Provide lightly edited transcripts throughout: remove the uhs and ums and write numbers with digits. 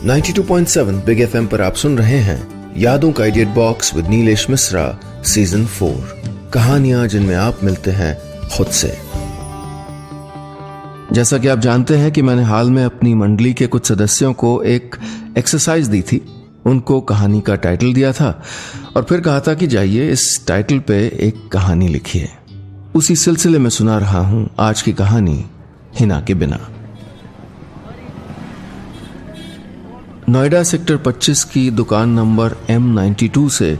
92.7 big FM पर आप सुन रहे हैं यादों का edit box with Nilesh Mishra season 4। कहानियां जिनमें आप मिलते हैं खुद से। जैसा कि आप जानते हैं कि मैंने हाल में अपनी मंडली के कुछ सदस्यों को एक एक्सरसाइज दी थी। उनको कहानी का टाइटल दिया था और फिर कहा था कि जाइए इस टाइटल पे एक कहानी लिखिए। उसी सिलसिले में सुना रहा हूं आज की कहानी हिना के बिना। नोएडा सेक्टर 25 की दुकान नंबर M92 से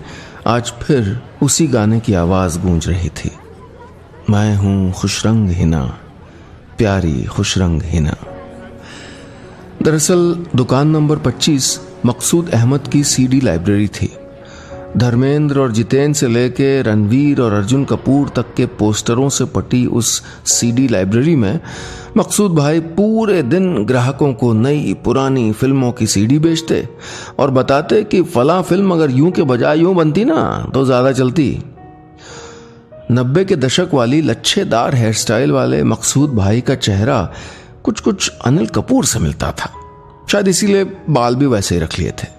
आज फिर उसी गाने की आवाज गूंज रही थी। मैं हूं खुशरंग हिना, प्यारी खुशरंग हिना। दरअसल दुकान नंबर 25 मकसूद अहमद की सीडी लाइब्रेरी थी। धर्मेंद्र और जितेंद्र से लेके रणवीर और अर्जुन कपूर तक के पोस्टरों से पटी उस सीडी लाइब्रेरी में मकसूद भाई पूरे दिन ग्राहकों को नई पुरानी फिल्मों की सीडी बेचते और बताते कि फला फिल्म अगर यूं के बजाय यूं बनती ना तो ज्यादा चलती। 90 के दशक वाली लच्छेदार हेयर स्टाइल वाले मकसूद भाई का चेहरा कुछ कुछ अनिल कपूर से मिलता था। शायद इसीलिए बाल भी वैसे ही रख लिए थे।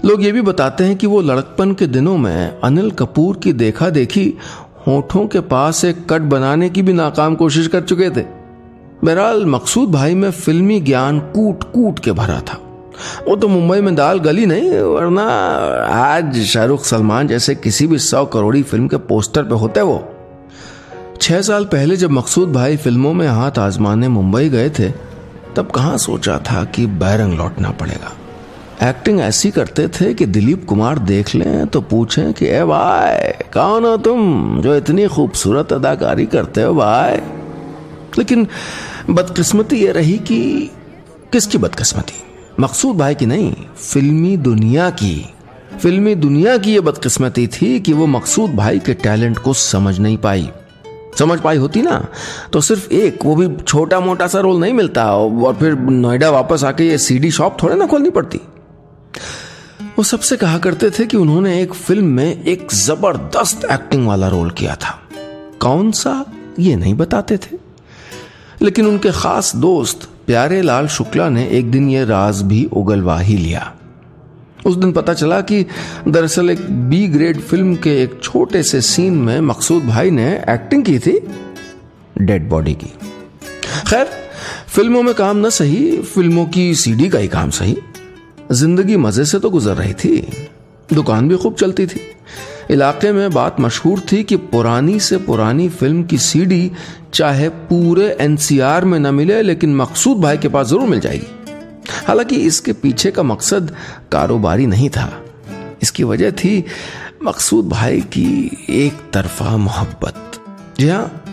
लोग ये भी बताते हैं कि वो लड़कपन के दिनों में अनिल कपूर की देखा देखी होठों के पास एक कट बनाने की भी नाकाम कोशिश कर चुके थे। बहरहाल मकसूद भाई में फिल्मी ज्ञान कूट कूट के भरा था। वो तो मुंबई में दाल गली नहीं, वरना आज शाहरुख सलमान जैसे किसी भी 100 करोड़ी फिल्म के पोस्टर पे होते। वो 6 साल पहले जब मकसूद भाई फिल्मों में हाथ आजमाने मुंबई गए थे तब कहां सोचा था कि बैरंग लौटना पड़ेगा। एक्टिंग ऐसी करते थे कि दिलीप कुमार देख लें तो पूछें कि ए भाई कौन हो तुम जो इतनी खूबसूरत अदाकारी करते हो भाई। लेकिन बदकिस्मती ये रही कि किसकी बदकिस्मती? मकसूद भाई की नहीं, फिल्मी दुनिया की ये बदकिस्मती थी कि वो मकसूद भाई के टैलेंट को समझ नहीं पाई। समझ पाई होती ना तो सिर्फ एक, वो भी छोटा मोटा सा रोल नहीं मिलता और फिर नोएडा वापस आके ये सीडी शॉप थोड़े ना खोलनी पड़ती। वो सबसे कहा करते थे कि उन्होंने एक फिल्म में एक जबरदस्त एक्टिंग वाला रोल किया था। कौन सा ये नहीं बताते थे, लेकिन उनके खास दोस्त प्यारे लाल शुक्ला ने एक दिन ये राज भी उगलवा ही लिया। उस दिन पता चला कि दरअसल एक बी ग्रेड फिल्म के एक छोटे से सीन में मकसूद भाई ने एक्टिंग की थी डेड बॉडी की। खैर, फिल्मों में काम न सही, फिल्मों की सीडी का ही काम सही। जिंदगी मजे से तो गुजर रही थी, दुकान भी खूब चलती थी। इलाके में बात मशहूर थी कि पुरानी से पुरानी फिल्म की सीडी चाहे पूरे NCR में न मिले लेकिन मकसूद भाई के पास जरूर मिल जाएगी। हालांकि इसके पीछे का मकसद कारोबारी नहीं था, इसकी वजह थी मकसूद भाई की एक तरफा मोहब्बत। जी हाँ,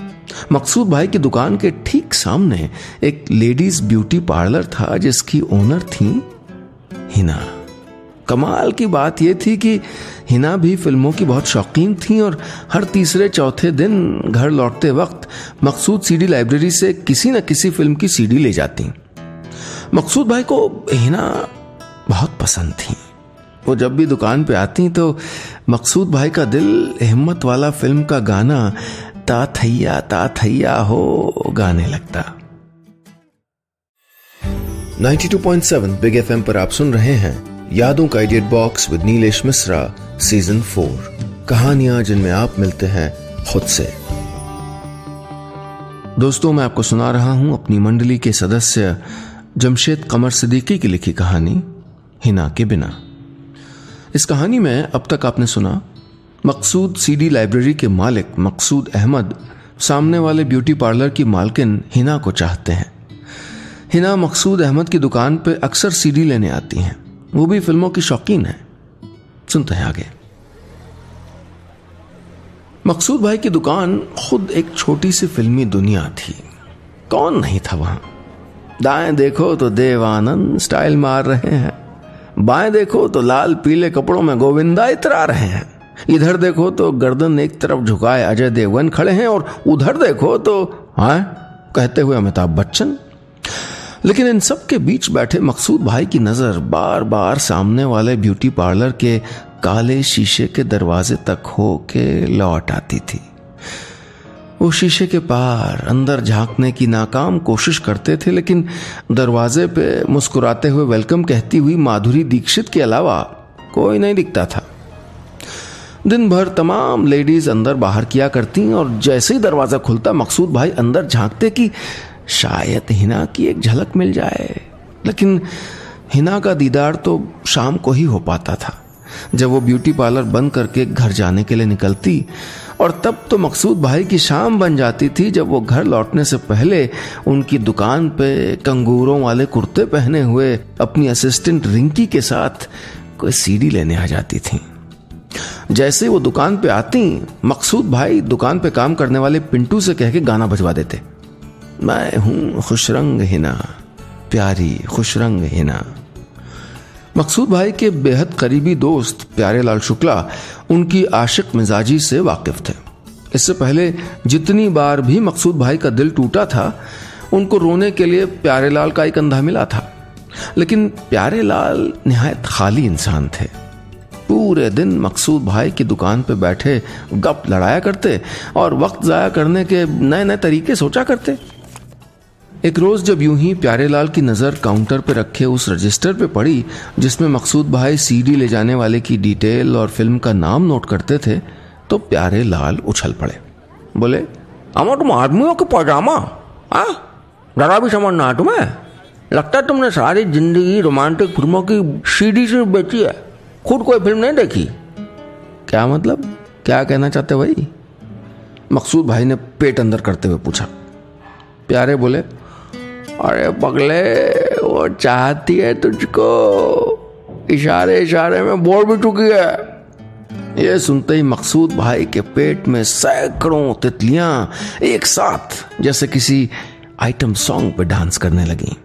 मकसूद भाई की दुकान के ठीक सामने एक लेडीज ब्यूटी पार्लर था जिसकी ओनर थी हिना। कमाल की बात यह थी कि हिना भी फिल्मों की बहुत शौकीन थी और हर तीसरे चौथे दिन घर लौटते वक्त मकसूद सीडी लाइब्रेरी से किसी न किसी फिल्म की सीडी ले जाती। मकसूद भाई को हिना बहुत पसंद थी। वो जब भी दुकान पे आती तो मकसूद भाई का दिल हिम्मत वाला फिल्म का गाना ता थैया हो गाने लगता। 92.7 बिग एफएम पर आप सुन रहे हैं यादों का edit box with Nilesh Mishra season 4। कहानियां जिनमें आप मिलते हैं खुद से। दोस्तों, मैं आपको सुना रहा हूं अपनी मंडली के सदस्य जमशेद कमर सिद्दीकी की लिखी कहानी हिना के बिना। इस कहानी में अब तक आपने सुना मकसूद सीडी लाइब्रेरी के मालिक मकसूद अहमद सामने वाले ब्यूटी पार्लर की मालकिन हिना को चाहते हैं। हिना मकसूद अहमद की दुकान पे अक्सर सीडी लेने आती हैं, वो भी फिल्मों की शौकीन है। सुनते हैं आगे। मकसूद भाई की दुकान खुद एक छोटी सी फिल्मी दुनिया थी। कौन नहीं था वहां? दाएं देखो तो देवानंद स्टाइल मार रहे हैं, बाएं देखो तो लाल पीले कपड़ों में गोविंदा इतरा रहे हैं, इधर देखो तो गर्दन एक तरफ झुकाए अजय देवगन खड़े हैं और उधर देखो तो हाँ कहते हुए अमिताभ बच्चन। लेकिन इन सब के बीच बैठे मकसूद भाई की नजर बार बार सामने वाले ब्यूटी पार्लर के काले शीशे के दरवाजे तक हो के लौट आती थी। वो शीशे के पार अंदर झांकने की नाकाम कोशिश करते थे, लेकिन दरवाजे पे मुस्कुराते हुए वेलकम कहती हुई माधुरी दीक्षित के अलावा कोई नहीं दिखता था। दिन भर तमाम लेडीज अंदर बाहर किया करती और जैसे ही दरवाजा खुलता मकसूद भाई अंदर झांकते कि शायद हिना की एक झलक मिल जाए। लेकिन हिना का दीदार तो शाम को ही हो पाता था, जब वो ब्यूटी पार्लर बंद करके घर जाने के लिए निकलती, और तब तो मकसूद भाई की शाम बन जाती थी जब वो घर लौटने से पहले उनकी दुकान पे कंगूरों वाले कुर्ते पहने हुए अपनी असिस्टेंट रिंकी के साथ कोई सीडी लेने आ जाती थी। जैसे वो दुकान पे आती, मकसूद भाई दुकान पे काम करने वाले पिंटू से कह के गाना बजवा देते, मैं हूं खुशरंग हिना, प्यारी खुशरंग हिना। मकसूद भाई के बेहद करीबी दोस्त प्यारेलाल शुक्ला उनकी आशिक मिजाजी से वाकिफ थे। इससे पहले जितनी बार भी मकसूद भाई का दिल टूटा था, उनको रोने के लिए प्यारेलाल का एक कंधा मिला था। लेकिन प्यारेलाल निहायत खाली इंसान थे। पूरे दिन मकसूद भाई की दुकान पे बैठे गप लड़ाया करते और वक्त जाया करने के नए नए तरीके सोचा करते। एक रोज जब यूं ही प्यारेलाल की नजर काउंटर पे रखे उस रजिस्टर पे पड़ी जिसमें मकसूद भाई सीडी ले जाने वाले की डिटेल और फिल्म का नाम नोट करते थे, तो प्यारेलाल उछल पड़े। बोले, अमा तुम आदमियों के पैजामा, जरा भी समझ ना तुम्हें? लगता है तुमने सारी जिंदगी रोमांटिक फिल्मों की सीडी सिर्फ बेची है, खुद कोई फिल्म नहीं देखी। क्या मतलब, क्या कहना चाहते भाई? मकसूद भाई ने पेट अंदर करते हुए पूछा। प्यारे बोले, अरे पगले, वो चाहती है तुझको, इशारे इशारे में बोल भी चुकी है। ये सुनते ही मकसूद भाई के पेट में सैकड़ों तितलियां एक साथ जैसे किसी आइटम सॉन्ग पे डांस करने लगी।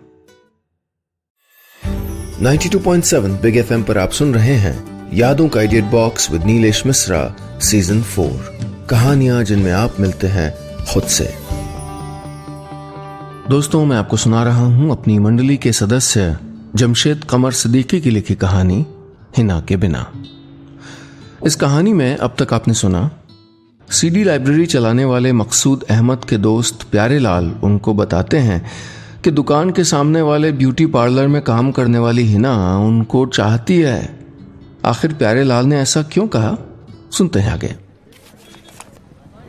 92.7 बिग एफएम पर आप सुन रहे हैं यादों का edit box with Nilesh Mishra season 4, कहानियां जिनमें आप मिलते हैं खुद से। दोस्तों, मैं आपको सुना रहा हूं अपनी मंडली के सदस्य जमशेद कमर सिद्दीकी की लिखी कहानी हिना के बिना। इस कहानी में अब तक आपने सुना, सीडी लाइब्रेरी चलाने वाले मकसूद अहमद के दोस्त प्यारेलाल उनको बताते हैं कि दुकान के सामने वाले ब्यूटी पार्लर में काम करने वाली हिना उनको चाहती है। आखिर प्यारेलाल ने ऐसा क्यों कहा, सुनते हैं आगे।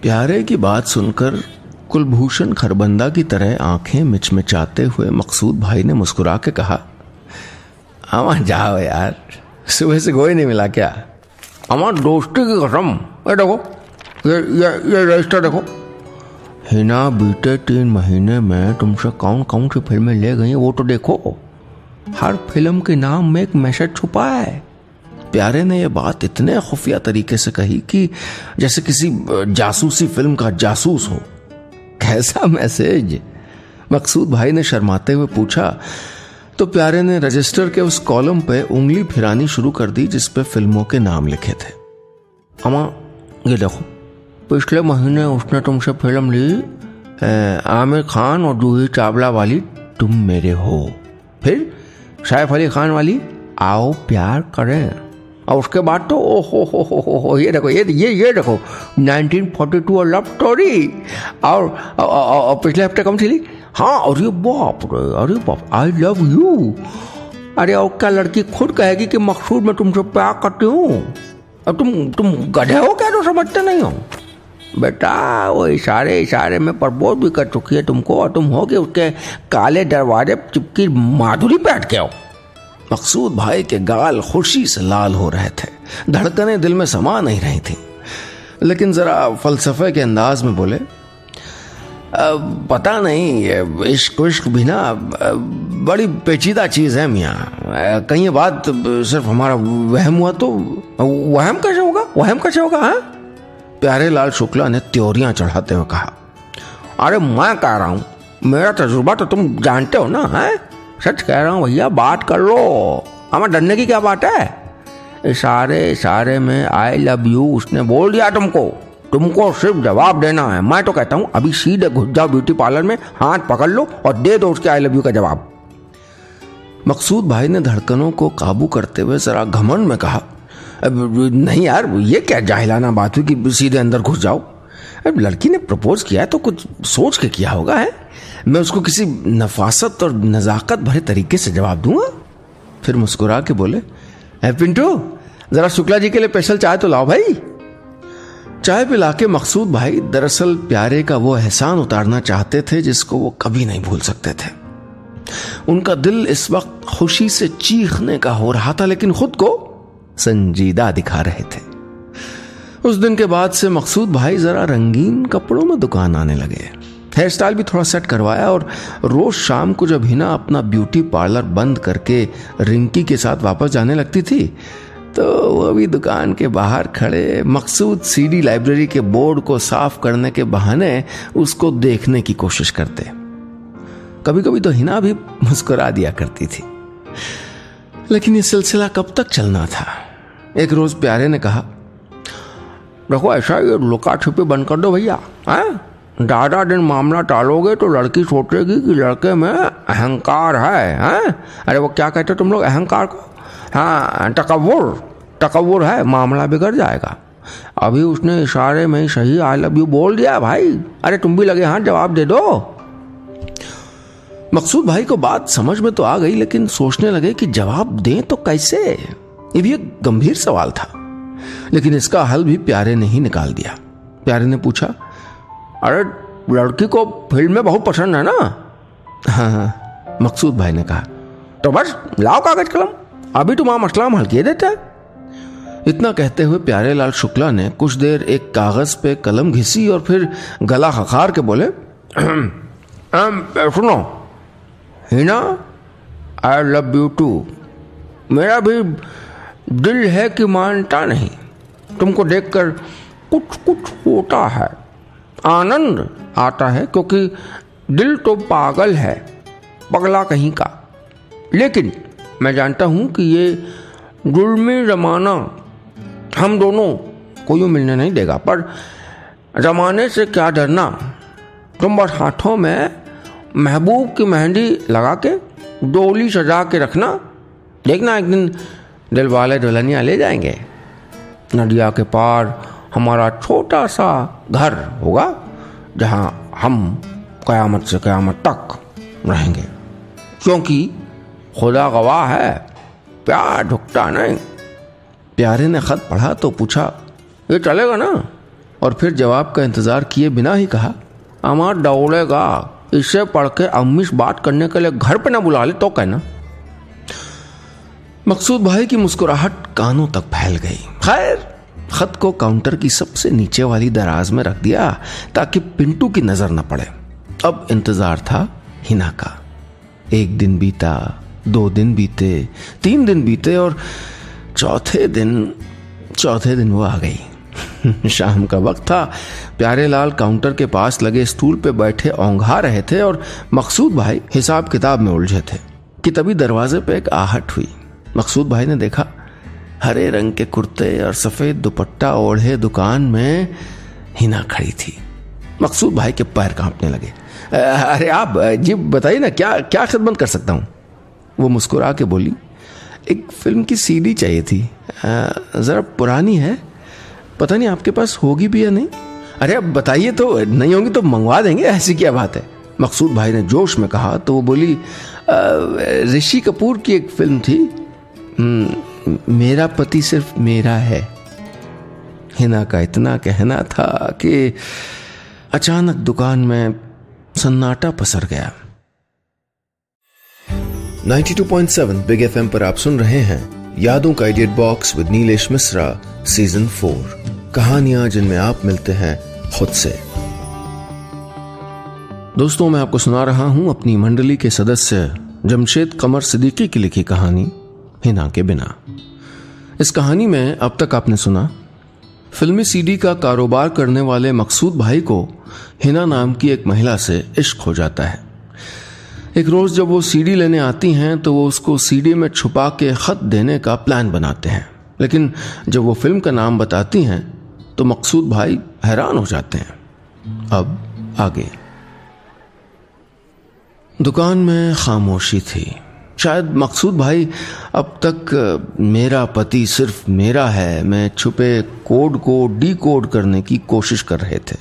प्यारे की बात सुनकर कुलभूषण खरबंदा की तरह आंखें मिचमिचाते हुए मकसूद भाई ने मुस्कुरा के कहा, अमा जाओ यार, सुबह से कोई नहीं मिला क्या? अमा दोस्ती की कसम, ये देखो, ये रजिस्टर देखो। हिना बीते 3 महीने में तुमसे कौन कौन सी फिल्में ले गई वो तो देखो। हर फिल्म के नाम में एक मैसेज छुपा है। प्यारे ने यह बात इतने खुफिया तरीके से कही कि जैसे किसी जासूसी फिल्म का जासूस हो। कैसा मैसेज? मकसूद भाई ने शर्माते हुए पूछा, तो प्यारे ने रजिस्टर के उस कॉलम पे उंगली फिरानी शुरू कर दी जिस पे फिल्मों के नाम लिखे थे। अमा ये देखो, पिछले महीने उसने तुमसे फिल्म ली, आमिर खान और जूही चावला वाली तुम मेरे हो। फिर सैफ अली खान वाली आओ प्यार करें, और उसके बाद तो ओहो ये देखो, ये देखो 1942 लव स्टोरी। और पिछले हफ्ते कौन सी ली? हाँ, अरे बाप, आई लव यू। अरे और क्या लड़की खुद कहेगी कि मकसूद मैं तुमसे प्यार करती हूँ, और तुम गधे हो क्या, तो समझते नहीं हो? बेटा वो इशारे में प्रपोज भी कर चुकी है तुमको, और तुम हो कि उसके काले दरवाजे चिपकी माधुरी पे अटके हो। मकसूद भाई के गाल खुशी से लाल हो रहे थे, धड़कनें दिल में समा नहीं रही थी, लेकिन जरा फलसफे के अंदाज में बोले, पता नहीं, इश्क भी ना बड़ी पेचीदा चीज है मियाँ। कहीं ये बात सिर्फ हमारा वहम हुआ तो वहम कैसे होगा? हाँ, प्यारेलाल शुक्ला ने त्योरियां चढ़ाते हुए कहा, अरे मैं कह रहा हूँ, मेरा तजुर्बा तो तुम जानते हो ना। है सच कह रहा हूँ भैया, बात कर लो, हमें डरने की क्या बात है? इशारे में आई लव यू उसने बोल दिया तुमको सिर्फ जवाब देना है। मैं तो कहता हूँ अभी सीधे घुस जाओ ब्यूटी पार्लर में, हाथ पकड़ लो और दे दो उसके आई लव यू का जवाब। मकसूद भाई ने धड़कनों को काबू करते हुए जरा घमंड में कहा, नहीं यार, ये क्या जाहिलाना बात हुई कि सीधे अंदर घुस जाओ? अब लड़की ने प्रपोज किया है तो कुछ सोच के किया होगा है। मैं उसको किसी नफासत और नजाकत भरे तरीके से जवाब दूंगा। फिर मुस्कुरा के बोले, पिंटू जरा शुक्ला जी के लिए स्पेशल चाय तो लाओ भाई। चाय पिला के मकसूद भाई दरअसल प्यारे का वो एहसान उतारना चाहते थे जिसको वो कभी नहीं भूल सकते थे। उनका दिल इस वक्त खुशी से चीखने का हो रहा था, लेकिन खुद को संजीदा दिखा रहे थे। उस दिन के बाद से मकसूद भाई जरा रंगीन कपड़ों में दुकान आने लगे। हेयर स्टाइल भी थोड़ा सेट करवाया और रोज शाम को जब हिना अपना ब्यूटी पार्लर बंद करके रिंकी के साथ वापस जाने लगती थी तो वो भी दुकान के बाहर खड़े मकसूद सीडी लाइब्रेरी के बोर्ड को साफ करने के बहाने उसको देखने की कोशिश करते। कभी कभी तो हिना भी मुस्कुरा दिया करती थी। लेकिन ये सिलसिला कब तक चलना था। एक रोज प्यारे ने कहा, देखो ऐसा ये लुका छिपी बंद कर दो भैया, ज्यादा दिन मामला टालोगे तो लड़की सोचेगी कि लड़के में अहंकार है। अरे वो क्या कहते तुम लोग अहंकार को? हाँ, तकव्वुर है, मामला बिगड़ जाएगा। अभी उसने इशारे में ही सही आई लव यू बोल दिया भाई। अरे तुम भी लगे हाथ जवाब दे दो। मकसूद भाई को बात समझ में तो आ गई, लेकिन सोचने लगे कि जवाब दें तो कैसे। ये भी एक गंभीर सवाल था, लेकिन इसका हल भी प्यारे ने ही निकाल दिया। प्यारे ने पूछा, अरे लड़की को फिल्म में बहुत पसंद है ना? हाँ, मकसूद भाई ने कहा। तो बस लाओ कागज कलम, अभी तुम्हारा मसला हम हल किए देते हैं। इतना कहते हुए प्यारे लाल शुक्ला ने कुछ देर एक कागज पे कलम घिसी और फिर गला खखार के बोले, सुनो Hina, I love you too. मेरा भी दिल है कि मानता नहीं। तुमको देखकर कुछ कुछ होता है, आनंद आता है, क्योंकि दिल तो पागल है, पगला कहीं का। लेकिन मैं जानता हूं कि ये जुल्मी जमाना हम दोनों को यूं मिलने नहीं देगा, पर जमाने से क्या डरना। तुम बस हाथों में महबूब की मेहंदी लगा के डोली सजा के रखना। देखना एक दिन दिल वाले दुल्हनिया ले जाएंगे। नदिया के पार हमारा छोटा सा घर होगा जहां हम कयामत से कयामत तक रहेंगे, क्योंकि खुदा गवाह है, प्यार झुकता नहीं। प्यारे ने खत पढ़ा तो पूछा, ये चलेगा ना? और फिर जवाब का इंतजार किए बिना ही कहा, अमार दौड़ेगा। इसे पढ़ के अम्मी से बात करने के लिए घर पे ना बुला ले तो कहना। मकसूद भाई की मुस्कुराहट कानों तक फैल गई। खैर, खत को काउंटर की सबसे नीचे वाली दराज में रख दिया ताकि पिंटू की नजर न पड़े। अब इंतजार था हिना का। 1 दिन बीता, 2 दिन बीते, 3 दिन बीते और चौथे दिन वो आ गई। शाम का वक्त था। प्यारे लाल काउंटर के पास लगे स्टूल पे बैठे औंघा रहे थे और मकसूद भाई हिसाब किताब में उलझे थे कि तभी दरवाजे पे एक आहट हुई। मकसूद भाई ने देखा, हरे रंग के कुर्ते और सफेद दुपट्टा ओढ़े दुकान में हिना खड़ी थी। मकसूद भाई के पैर कांपने लगे। अरे आप जी बताइए ना, क्या खिदमत कर सकता हूँ? वो मुस्कुरा के बोली, एक फिल्म की सीडी चाहिए थी, जरा पुरानी है, पता नहीं आपके पास होगी भी या नहीं। अरे अब बताइए, तो नहीं होगी तो मंगवा देंगे, ऐसी क्या बात है। मकसूद भाई ने जोश में कहा तो वो बोली, ऋषि कपूर की एक फिल्म थी, मेरा पति सिर्फ मेरा है। हिना का इतना कहना था कि अचानक दुकान में सन्नाटा पसर गया। 92.7 बिग एफएम पर आप सुन रहे हैं यादों का edit box with Nilesh Mishra season 4, कहानियां जिनमें आप मिलते हैं खुद से। दोस्तों, मैं आपको सुना रहा हूं अपनी मंडली के सदस्य जमशेद कमर सिद्दीकी की लिखी कहानी हिना के बिना। इस कहानी में अब तक आपने सुना, फिल्मी सीडी का कारोबार करने वाले मकसूद भाई को हिना नाम की एक महिला से इश्क हो जाता है। एक रोज जब वो सीडी लेने आती हैं तो वो उसको सीडी में छुपा के खत देने का प्लान बनाते हैं, लेकिन जब वो फिल्म का नाम बताती हैं तो मकसूद भाई हैरान हो जाते हैं। अब आगे। दुकान में खामोशी थी। शायद मकसूद भाई अब तक मेरा पति सिर्फ मेरा है मैं छुपे कोड को डी कोड करने की कोशिश कर रहे थे।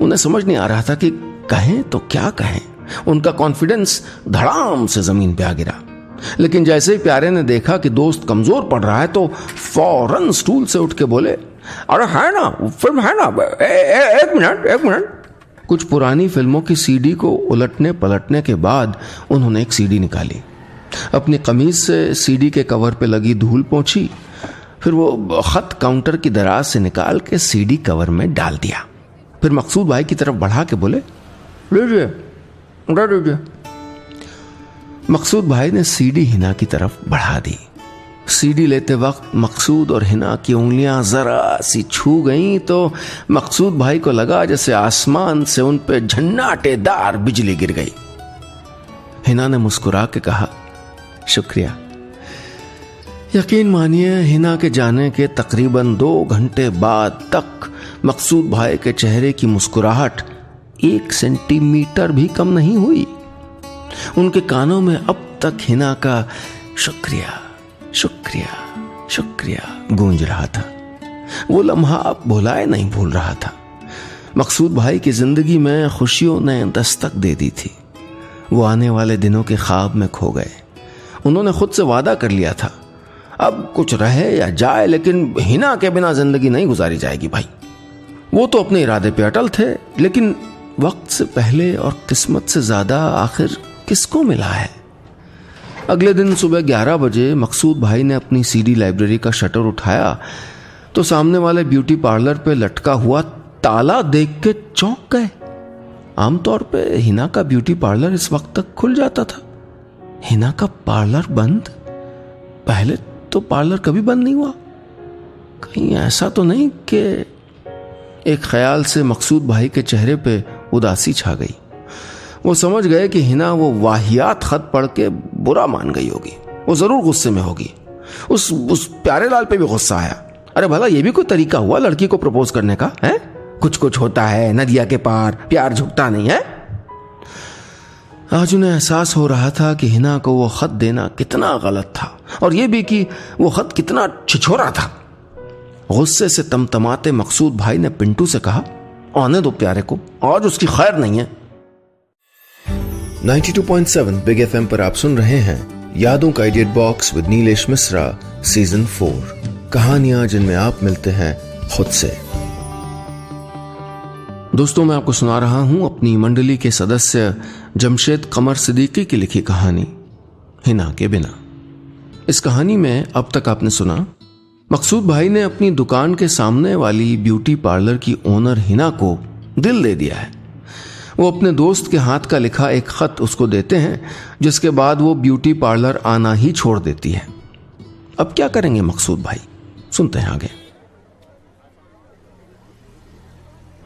उन्हें समझ नहीं आ रहा था कि कहें तो क्या कहें। उनका कॉन्फिडेंस धड़ाम से जमीन पे आ गिरा। लेकिन जैसे ही प्यारे ने देखा कि दोस्त कमजोर पड़ रहा है तो फौरन स्टूल से उठ के बोले, अरे है ना, फिल्म है ना, एक मिनट। कुछ पुरानी फिल्मों की सीडी को उलटने पलटने के बाद उन्होंने एक सीडी निकाली, अपनी कमीज से सीडी के कवर पे लगी धूल पोंछी, फिर वो खत काउंटर की दराज से निकाल के सीडी कवर में डाल दिया। फिर मकसूद भाई की तरफ बढ़ा के बोले, लीजिए। मकसूद भाई ने सीडी हिना की तरफ बढ़ा दी। सीडी लेते वक्त मकसूद और हिना की उंगलियां जरा सी छू गईं तो मकसूद भाई को लगा जैसे आसमान से उन पे झन्नाटेदार बिजली गिर गई। हिना ने मुस्कुरा के कहा, शुक्रिया। यकीन मानिए, हिना के जाने के तकरीबन 2 घंटे बाद तक मकसूद भाई के चेहरे की मुस्कुराहट 1 सेंटीमीटर भी कम नहीं हुई। उनके कानों में अब तक हिना का शुक्रिया शुक्रिया शुक्रिया गूंज रहा था। वो लम्हा अब भुलाए नहीं भूल रहा था। मकसूद भाई की जिंदगी में खुशियों ने दस्तक दे दी थी। वो आने वाले दिनों के ख्वाब में खो गए। उन्होंने खुद से वादा कर लिया था, अब कुछ रहे या जाए लेकिन हिना के बिना जिंदगी नहीं गुजारी जाएगी भाई। वो तो अपने इरादे पे अटल थे, लेकिन वक्त से पहले और किस्मत से ज्यादा आखिर किसको मिला है। अगले दिन सुबह 11 बजे मकसूद भाई ने अपनी सीडी लाइब्रेरी का शटर उठाया तो सामने वाले ब्यूटी पार्लर पे लटका हुआ ताला देख के चौंक गए। आमतौर पे हिना का ब्यूटी पार्लर इस वक्त तक खुल जाता था। हिना का पार्लर बंद? पहले तो पार्लर कभी बंद नहीं हुआ। कहीं ऐसा तो नहीं कि एक ख्याल से मकसूद भाई के चेहरे पे उदासी छा गई। वो समझ गए कि हिना वो वाहियात खत पढ़ के बुरा मान गई होगी। वो जरूर गुस्से में होगी। उस प्यारे लाल पे भी गुस्सा आया। अरे भला ये भी कोई तरीका हुआ लड़की को प्रपोज करने का? है कुछ कुछ होता है नदिया के पार, प्यार झुकता नहीं है। आज उन्हें एहसास हो रहा था कि हिना को वो खत देना कितना गलत था और ये भी कि वो खत कितना छिछोरा था। गुस्से से तमतमाते मकसूद भाई ने पिंटू से कहा, आने दो प्यारे को, आज उसकी खैर नहीं है। 92.7 बिग एफएम पर आप सुन रहे हैं यादों का edit box with Nilesh Mishra season 4, कहानियां जिनमें आप मिलते हैं खुद से। दोस्तों, मैं आपको सुना रहा हूं अपनी मंडली के सदस्य जमशेद कमर सिद्दीकी की लिखी कहानी हिना के बिना। इस कहानी में अब तक आपने सुना, मकसूद भाई ने अपनी दुकान के सामने वाली ब्यूटी पार्लर की ओनर हिना को दिल दे दिया है। वो अपने दोस्त के हाथ का लिखा एक खत उसको देते हैं, जिसके बाद वो ब्यूटी पार्लर आना ही छोड़ देती है। अब क्या करेंगे मकसूद भाई? सुनते हैं आगे।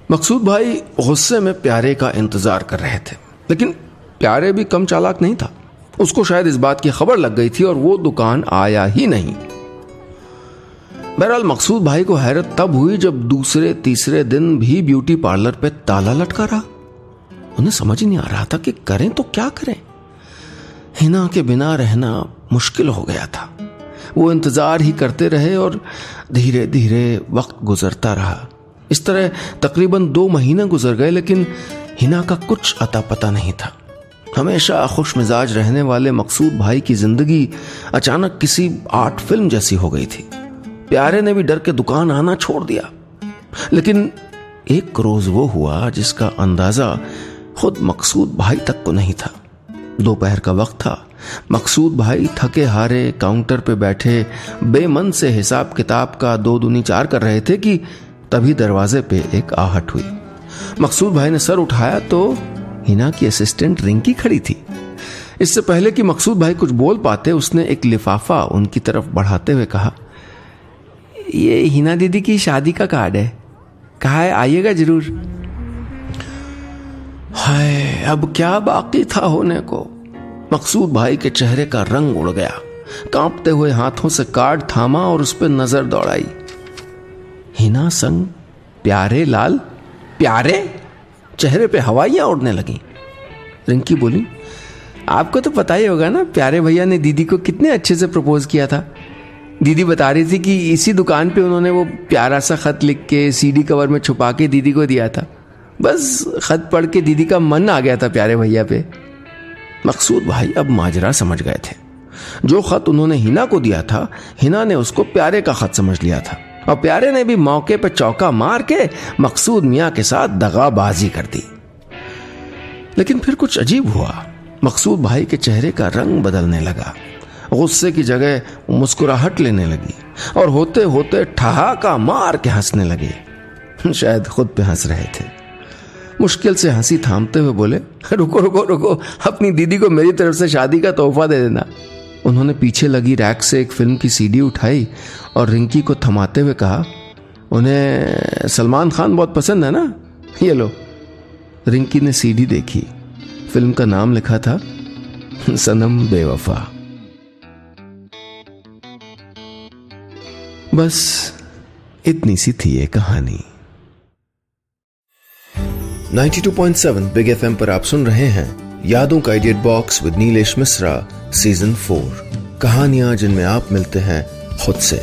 मकसूद भाई गुस्से में प्यारे का इंतजार कर रहे थे, लेकिन प्यारे भी कम चालाक नहीं था। उसको शायद इस बात की खबर लग गई थी और वो दुकान आया ही नहीं। बहरहाल मकसूद भाई को हैरत तब हुई जब दूसरे तीसरे दिन भी ब्यूटी पार्लर पे ताला लटका रहा। उन्हें समझ ही नहीं आ रहा था कि करें तो क्या करें। हिना के बिना रहना मुश्किल हो गया था। वो इंतजार ही करते रहे और धीरे धीरे वक्त गुजरता रहा। इस तरह तकरीबन 2 महीने गुजर गए, लेकिन हिना का कुछ अता पता नहीं था। हमेशा खुश मिजाज रहने वाले मकसूद भाई की जिंदगी अचानक किसी आर्ट फिल्म जैसी हो गई थी। प्यारे ने भी डर के दुकान आना छोड़ दिया। लेकिन एक रोज वो हुआ जिसका अंदाजा खुद मकसूद भाई तक को नहीं था। दोपहर का वक्त था। मकसूद भाई थके हारे काउंटर पे बैठे बेमन से हिसाब किताब का 2 दूनी 4 कर रहे थे कि तभी दरवाजे पे एक आहट हुई। मकसूद भाई ने सर उठाया तो हिना की असिस्टेंट रिंकी खड़ी थी। इससे पहले कि मकसूद भाई कुछ बोल पाते, उसने एक लिफाफा उनकी तरफ बढ़ाते हुए कहा, ये हिना दीदी की शादी का कार्ड है, कहा है आइएगा जरूर। हाय, अब क्या बाकी था होने को। मकसूद भाई के चेहरे का रंग उड़ गया। कांपते हुए हाथों से कार्ड थामा और उस पर नजर दौड़ाई। हिना संग प्यारे लाल। प्यारे? चेहरे पे हवाइयां उड़ने लगी। रिंकी बोली, आपको तो पता ही होगा ना, प्यारे भैया ने दीदी को कितने अच्छे से प्रपोज किया था। दीदी बता रही थी कि इसी दुकान पे उन्होंने वो प्यारा सा खत लिख के सीडी कवर में छुपा के दीदी को दिया था। बस खत पढ़ के दीदी का मन आ गया था प्यारे भैया पे। मकसूद भाई अब माजरा समझ गए थे। जो खत उन्होंने हिना को दिया था, हिना ने उसको प्यारे का खत समझ लिया था और प्यारे ने भी मौके पर चौका मार के मकसूद मियां के साथ दगाबाजी कर दी। लेकिन फिर कुछ अजीब हुआ। मकसूद भाई के चेहरे का रंग बदलने लगा, गुस्से की जगह मुस्कुराहट लेने लगी और होते होते ठहाका मार के हंसने लगे। शायद खुद पे हंस रहे थे। मुश्किल से हंसी थामते हुए बोले, रुको रुको रुको, अपनी दीदी को मेरी तरफ से शादी का तोहफा दे देना। उन्होंने पीछे लगी रैक से एक फिल्म की सीडी उठाई और रिंकी को थमाते हुए कहा, उन्हें सलमान खान बहुत पसंद है ना, ये लो। रिंकी ने सीडी देखी। फिल्म का नाम लिखा था सनम बेवफा। बस इतनी सी थी ये कहानी। 92.7 बिग एफएम पर आप सुन रहे हैं यादों का edit box with Nilesh Mishra season 4। कहानियां जिनमें आप मिलते हैं खुद से।